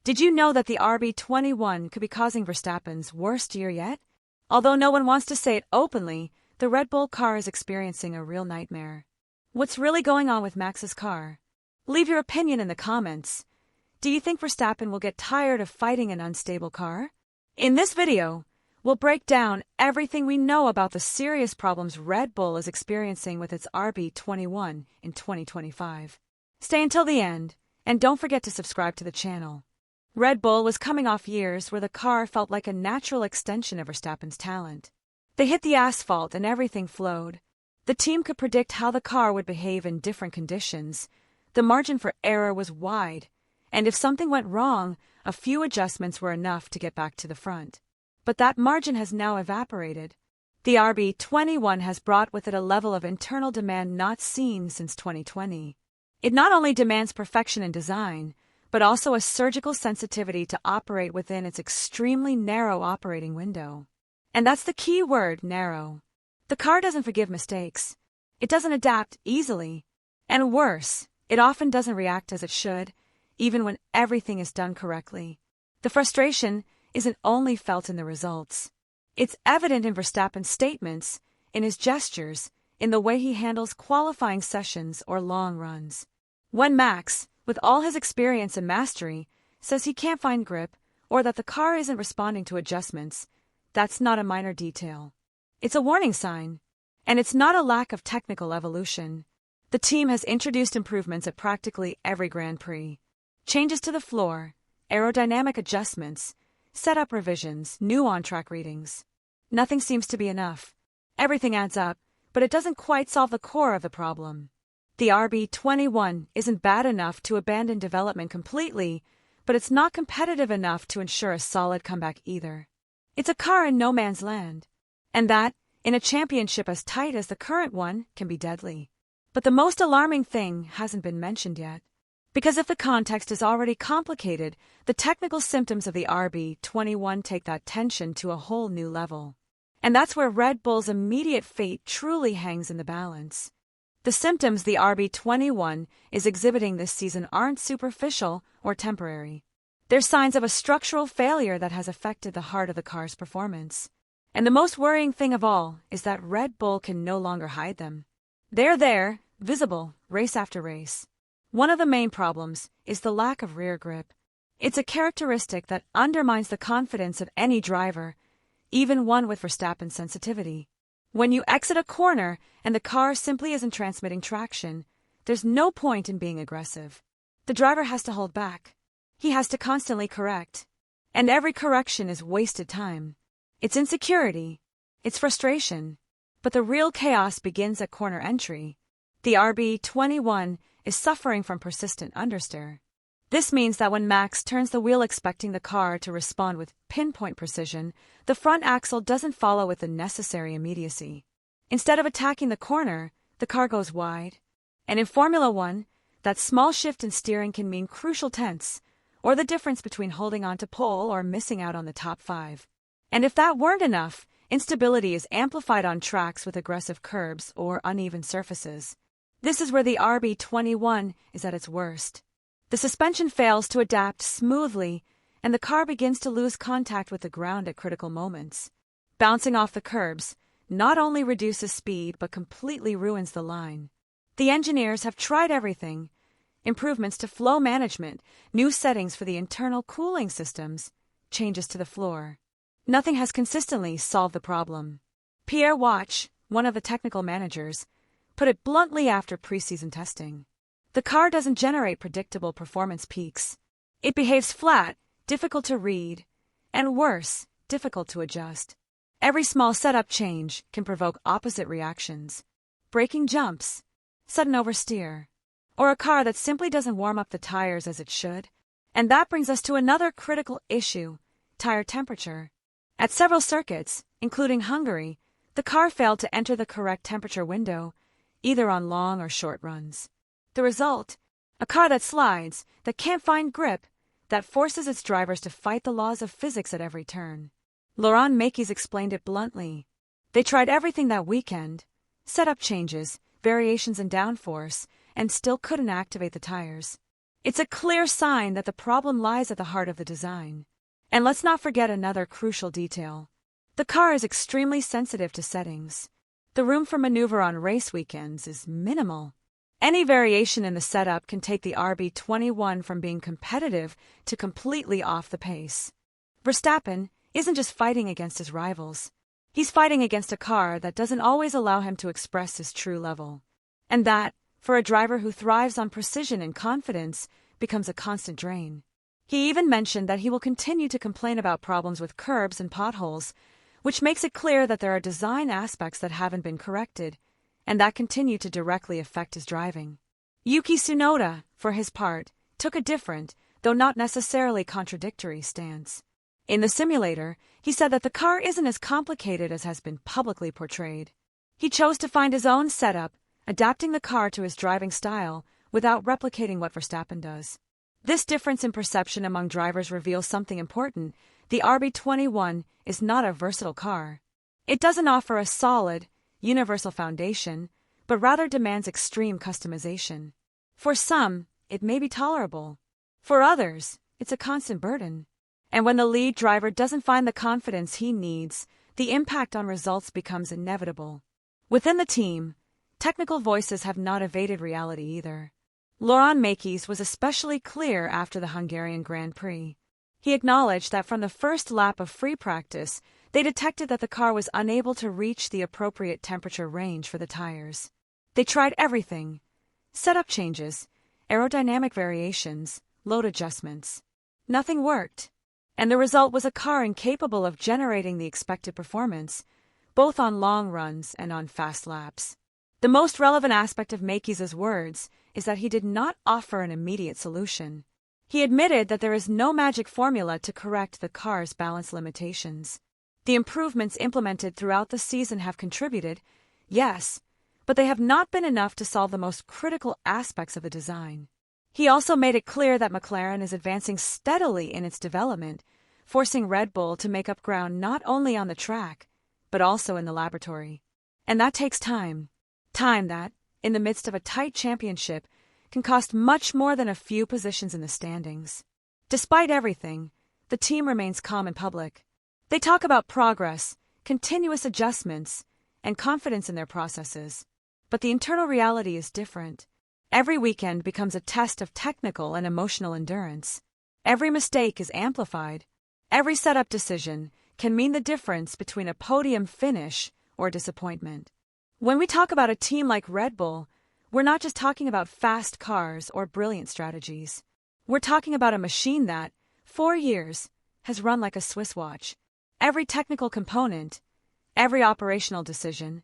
Did you know that the RB21 could be causing Verstappen's worst year yet? Although no one wants to say it openly, the Red Bull car is experiencing a real nightmare. What's really going on with Max's car? Leave your opinion in the comments. Do you think Verstappen will get tired of fighting an unstable car? In this video, we'll break down everything we know about the serious problems Red Bull is experiencing with its RB21 in 2025. Stay until the end, and don't forget to subscribe to the channel. Red Bull was coming off years where the car felt like a natural extension of Verstappen's talent. They hit the asphalt and everything flowed. The team could predict how the car would behave in different conditions. The margin for error was wide, and if something went wrong, a few adjustments were enough to get back to the front. But that margin has now evaporated. The RB21 has brought with it a level of internal demand not seen since 2020. It not only demands perfection in design, but also a surgical sensitivity to operate within its extremely narrow operating window. And that's the key word, narrow. The car doesn't forgive mistakes. It doesn't adapt easily. And worse, it often doesn't react as it should, even when everything is done correctly. The frustration isn't only felt in the results. It's evident in Verstappen's statements, in his gestures, in the way he handles qualifying sessions or long runs. When Max, with all his experience and mastery, says he can't find grip or that the car isn't responding to adjustments, that's not a minor detail. It's a warning sign, and it's not a lack of technical evolution. The team has introduced improvements at practically every Grand Prix. Changes to the floor, aerodynamic adjustments, setup revisions, new on-track readings. Nothing seems to be enough. Everything adds up, but it doesn't quite solve the core of the problem. The RB21 isn't bad enough to abandon development completely, but it's not competitive enough to ensure a solid comeback either. It's a car in no man's land, and that, in a championship as tight as the current one, can be deadly. But the most alarming thing hasn't been mentioned yet. Because if the context is already complicated, the technical symptoms of the RB21 take that tension to a whole new level. And that's where Red Bull's immediate fate truly hangs in the balance. The symptoms the RB21 is exhibiting this season aren't superficial or temporary. They're signs of a structural failure that has affected the heart of the car's performance. And the most worrying thing of all is that Red Bull can no longer hide them. They're there, visible, race after race. One of the main problems is the lack of rear grip. It's a characteristic that undermines the confidence of any driver, even one with Verstappen's sensitivity. When you exit a corner and the car simply isn't transmitting traction, there's no point in being aggressive. The driver has to hold back. He has to constantly correct. And every correction is wasted time. It's insecurity. It's frustration. But the real chaos begins at corner entry. The RB21 is suffering from persistent understeer. This means that when Max turns the wheel expecting the car to respond with pinpoint precision, the front axle doesn't follow with the necessary immediacy. Instead of attacking the corner, the car goes wide. And in Formula One, that small shift in steering can mean crucial tenths, or the difference between holding on to pole or missing out on the top 5. And if that weren't enough, instability is amplified on tracks with aggressive curbs or uneven surfaces. This is where the RB21 is at its worst. The suspension fails to adapt smoothly, and the car begins to lose contact with the ground at critical moments. Bouncing off the curbs not only reduces speed but completely ruins the line. The engineers have tried everything: improvements to flow management, new settings for the internal cooling systems, changes to the floor. Nothing has consistently solved the problem. Pierre Watch, one of the technical managers, put it bluntly after preseason testing. The car doesn't generate predictable performance peaks. It behaves flat, difficult to read, and worse, difficult to adjust. Every small setup change can provoke opposite reactions. Braking jumps, sudden oversteer, or a car that simply doesn't warm up the tires as it should. And that brings us to another critical issue: tire temperature. At several circuits, including Hungary, the car failed to enter the correct temperature window, either on long or short runs. The result? A car that slides, that can't find grip, that forces its drivers to fight the laws of physics at every turn. Laurent Mekies explained it bluntly. They tried everything that weekend: setup changes, variations in downforce, and still couldn't activate the tires. It's a clear sign that the problem lies at the heart of the design. And let's not forget another crucial detail. The car is extremely sensitive to settings. The room for maneuver on race weekends is minimal. Any variation in the setup can take the RB21 from being competitive to completely off the pace. Verstappen isn't just fighting against his rivals. He's fighting against a car that doesn't always allow him to express his true level. And that, for a driver who thrives on precision and confidence, becomes a constant drain. He even mentioned that he will continue to complain about problems with curbs and potholes, which makes it clear that there are design aspects that haven't been corrected, and that continue to directly affect his driving. Yuki Tsunoda, for his part, took a different, though not necessarily contradictory, stance. In the simulator, he said that the car isn't as complicated as has been publicly portrayed. He chose to find his own setup, adapting the car to his driving style without replicating what Verstappen does. This difference in perception among drivers reveals something important. The RB21 is not a versatile car. It doesn't offer a solid, universal foundation, but rather demands extreme customization. For some, it may be tolerable. For others, it's a constant burden. And when the lead driver doesn't find the confidence he needs, the impact on results becomes inevitable. Within the team, technical voices have not evaded reality either. Laurent Mekies was especially clear after the Hungarian Grand Prix. He acknowledged that from the first lap of free practice, they detected that the car was unable to reach the appropriate temperature range for the tires. They tried everything: setup changes, aerodynamic variations, load adjustments. Nothing worked, and the result was a car incapable of generating the expected performance, both on long runs and on fast laps. The most relevant aspect of Mekies' words is that he did not offer an immediate solution. He admitted that there is no magic formula to correct the car's balance limitations. The improvements implemented throughout the season have contributed, yes, but they have not been enough to solve the most critical aspects of the design. He also made it clear that McLaren is advancing steadily in its development, forcing Red Bull to make up ground not only on the track, but also in the laboratory. And that takes time. Time that, in the midst of a tight championship, can cost much more than a few positions in the standings. Despite everything, the team remains calm in public. They talk about progress, continuous adjustments, and confidence in their processes. But the internal reality is different. Every weekend becomes a test of technical and emotional endurance. Every mistake is amplified. Every setup decision can mean the difference between a podium finish or disappointment. When we talk about a team like Red Bull, we're not just talking about fast cars or brilliant strategies. We're talking about a machine that, 4 years, has run like a Swiss watch. Every technical component, every operational decision,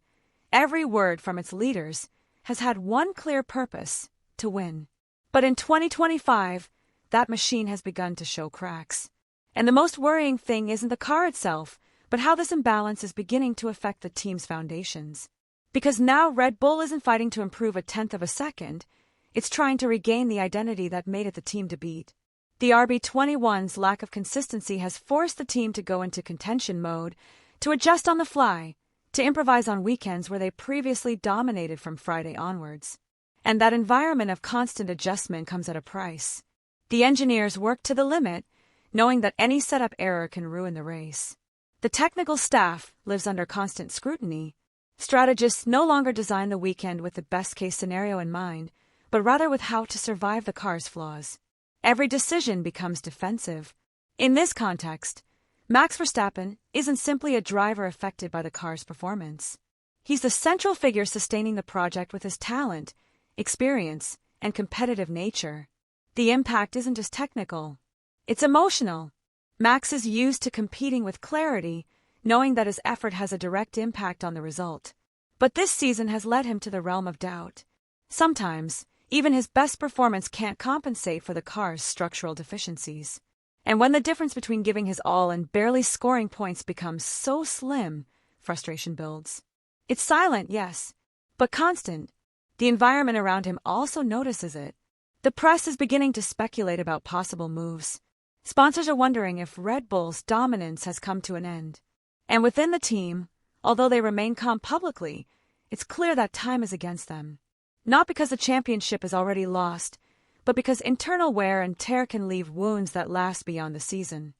every word from its leaders has had one clear purpose: to win. But in 2025, that machine has begun to show cracks. And the most worrying thing isn't the car itself, but how this imbalance is beginning to affect the team's foundations. Because now Red Bull isn't fighting to improve a tenth of a second, it's trying to regain the identity that made it the team to beat. The RB21's lack of consistency has forced the team to go into contention mode, to adjust on the fly, to improvise on weekends where they previously dominated from Friday onwards. And that environment of constant adjustment comes at a price. The engineers work to the limit, knowing that any setup error can ruin the race. The technical staff lives under constant scrutiny. Strategists no longer design the weekend with the best-case scenario in mind, but rather with how to survive the car's flaws. Every decision becomes defensive. In this context, Max Verstappen isn't simply a driver affected by the car's performance. He's the central figure sustaining the project with his talent, experience, and competitive nature. The impact isn't just technical. It's emotional. Max is used to competing with clarity, knowing that his effort has a direct impact on the result. But this season has led him to the realm of doubt. Sometimes, even his best performance can't compensate for the car's structural deficiencies. And when the difference between giving his all and barely scoring points becomes so slim, frustration builds. It's silent, yes, but constant. The environment around him also notices it. The press is beginning to speculate about possible moves. Sponsors are wondering if Red Bull's dominance has come to an end. And within the team, although they remain calm publicly, it's clear that time is against them. Not because the championship is already lost, but because internal wear and tear can leave wounds that last beyond the season.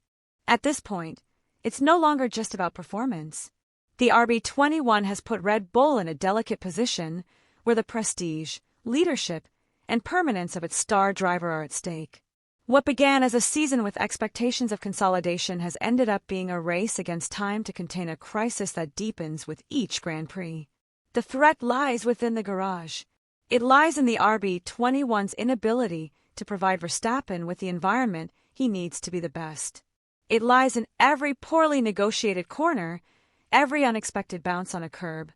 At this point, it's no longer just about performance. The RB21 has put Red Bull in a delicate position where the prestige, leadership, and permanence of its star driver are at stake. What began as a season with expectations of consolidation has ended up being a race against time to contain a crisis that deepens with each Grand Prix. The threat lies within the garage. It lies in the RB21's inability to provide Verstappen with the environment he needs to be the best. It lies in every poorly negotiated corner, every unexpected bounce on a curb,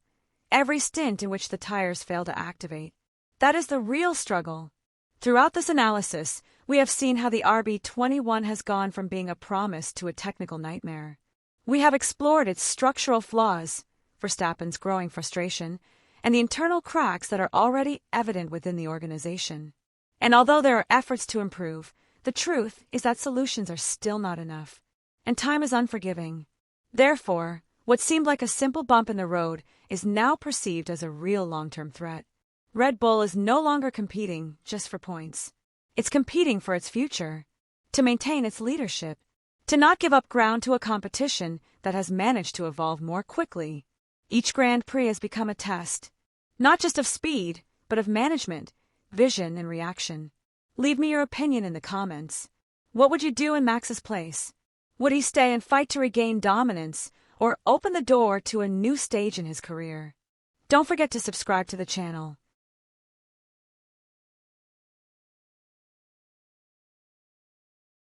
every stint in which the tires fail to activate. That is the real struggle. Throughout this analysis, we have seen how the RB21 has gone from being a promise to a technical nightmare. We have explored its structural flaws, Verstappen's growing frustration, and the internal cracks that are already evident within the organization. And although there are efforts to improve, the truth is that solutions are still not enough, and time is unforgiving. Therefore, what seemed like a simple bump in the road is now perceived as a real long-term threat. Red Bull is no longer competing just for points. It's competing for its future, to maintain its leadership, to not give up ground to a competition that has managed to evolve more quickly. Each Grand Prix has become a test, not just of speed, but of management, vision, and reaction. Leave me your opinion in the comments. What would you do in Max's place? Would he stay and fight to regain dominance, or open the door to a new stage in his career? Don't forget to subscribe to the channel